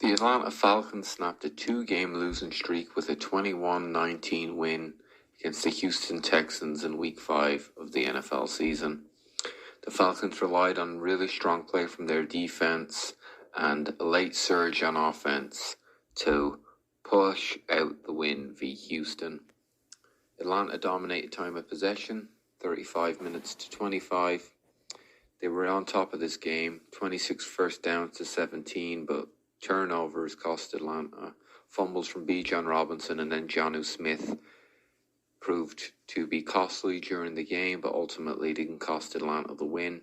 The Atlanta Falcons snapped a two-game losing streak with a 21-19 win against the Houston Texans in Week 5 of the NFL season. The Falcons relied on really strong play from their defense and a late surge on offense to push out the win via Houston. Atlanta dominated time of possession, 35 minutes to 25. They were on top of this game, 26 first downs to 17, but turnovers cost Atlanta. Fumbles from Bijan Robinson and then Jonnu Smith proved to be costly during the game, but ultimately didn't cost Atlanta the win.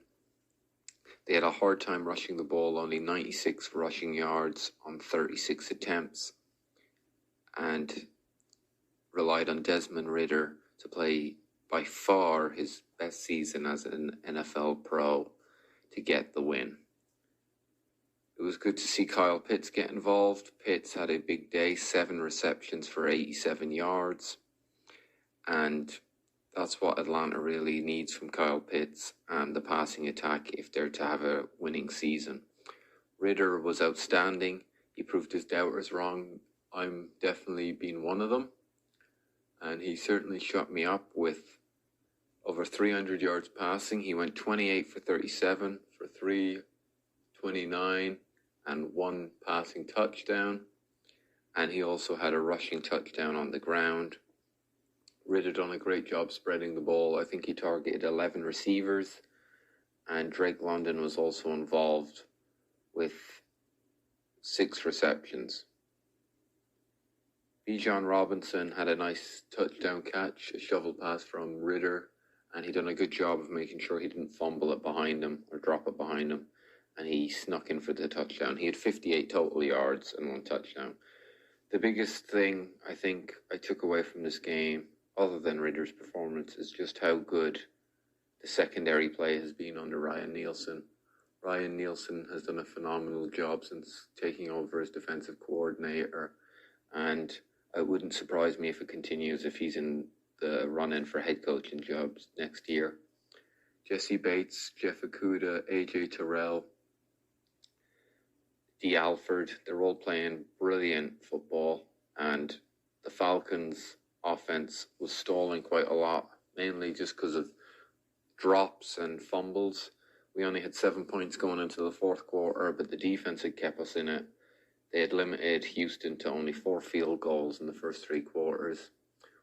They had a hard time rushing the ball, only 96 rushing yards on 36 attempts, and relied on Desmond Ridder to play by far his best season as an NFL pro to get the win. It was good to see Kyle Pitts get involved. Pitts had a big day, 7 receptions for 87 yards. And that's what Atlanta really needs from Kyle Pitts and the passing attack if they're to have a winning season. Ridder was outstanding. He proved his doubters wrong. I'm definitely been one of them. And he certainly shut me up with over 300 yards passing. He went 28 for 37 for 329 and 1 passing touchdown. And he also had a rushing touchdown on the ground. Ridder done a great job spreading the ball. I think he targeted 11 receivers. And Drake London was also involved with 6 receptions. Bijan Robinson had a nice touchdown catch, a shovel pass from Ridder, and he done a good job of making sure he didn't fumble it behind him or drop it behind him, and he snuck in for the touchdown. He had 58 total yards and 1 touchdown. The biggest thing I think I took away from this game, other than Ridder's performance, is just how good the secondary play has been under Ryan Nielsen. Ryan Nielsen has done a phenomenal job since taking over as defensive coordinator, and it wouldn't surprise me if it continues if he's in the run-in for head coaching jobs next year. Jesse Bates, Jeff Okudah, AJ Terrell, D. Alford, they're all playing brilliant football, and the Falcons' offense was stalling quite a lot, mainly just because of drops and fumbles. We only had 7 points going into the fourth quarter, but the defense had kept us in it. They had limited Houston to only 4 field goals in the first 3 quarters.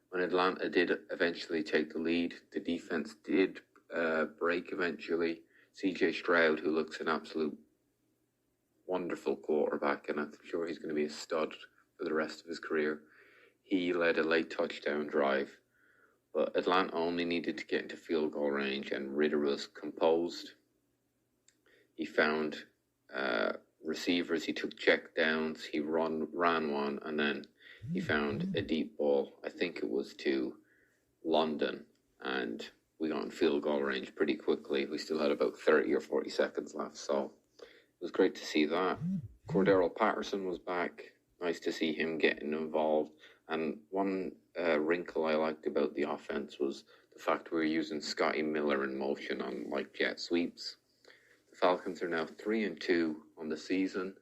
When Atlanta did eventually take the lead, the defense did break eventually. CJ Stroud, who looks an absolute wonderful quarterback, and I'm sure he's going to be a stud for the rest of his career, he led a late touchdown drive. But Atlanta only needed to get into field goal range, and Ridder was composed. He found receivers, he took check downs, he ran one, and then he found a deep ball. I think it was to London, and we got in field goal range pretty quickly. We still had about 30 or 40 seconds left, so it was great to see that. Cordero Patterson was back. Nice to see him getting involved. And one wrinkle I liked about the offense was the fact we were using Scotty Miller in motion on like jet sweeps. The Falcons are now 3-2 on the season,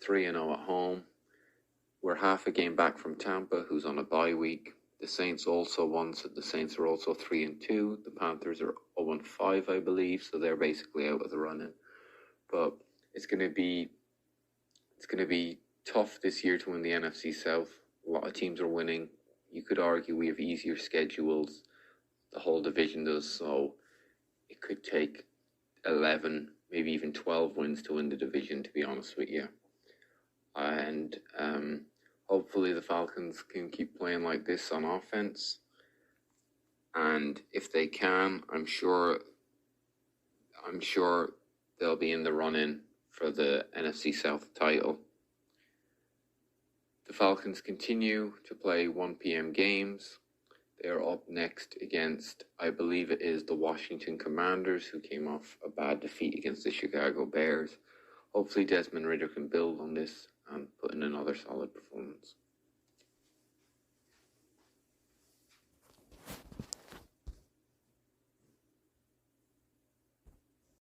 3-0 at home. We're half a game back from Tampa, who's on a bye week. The Saints also won, so the Saints are also 3-2. The Panthers are 0-5, I believe, so they're basically out of the running. But it's going to be tough this year to win the NFC South. A lot of teams are winning. You could argue we have easier schedules. The whole division does, so it could take 11, maybe even 12 wins to win the division, to be honest with you. And hopefully the Falcons can keep playing like this on offense. And if they can, I'm sure they'll be in the run-in for the NFC South title. The Falcons continue to play 1 p.m. games. They are up next against, I believe it is the Washington Commanders, who came off a bad defeat against the Chicago Bears. Hopefully Desmond Ridder can build on this and put in another solid performance.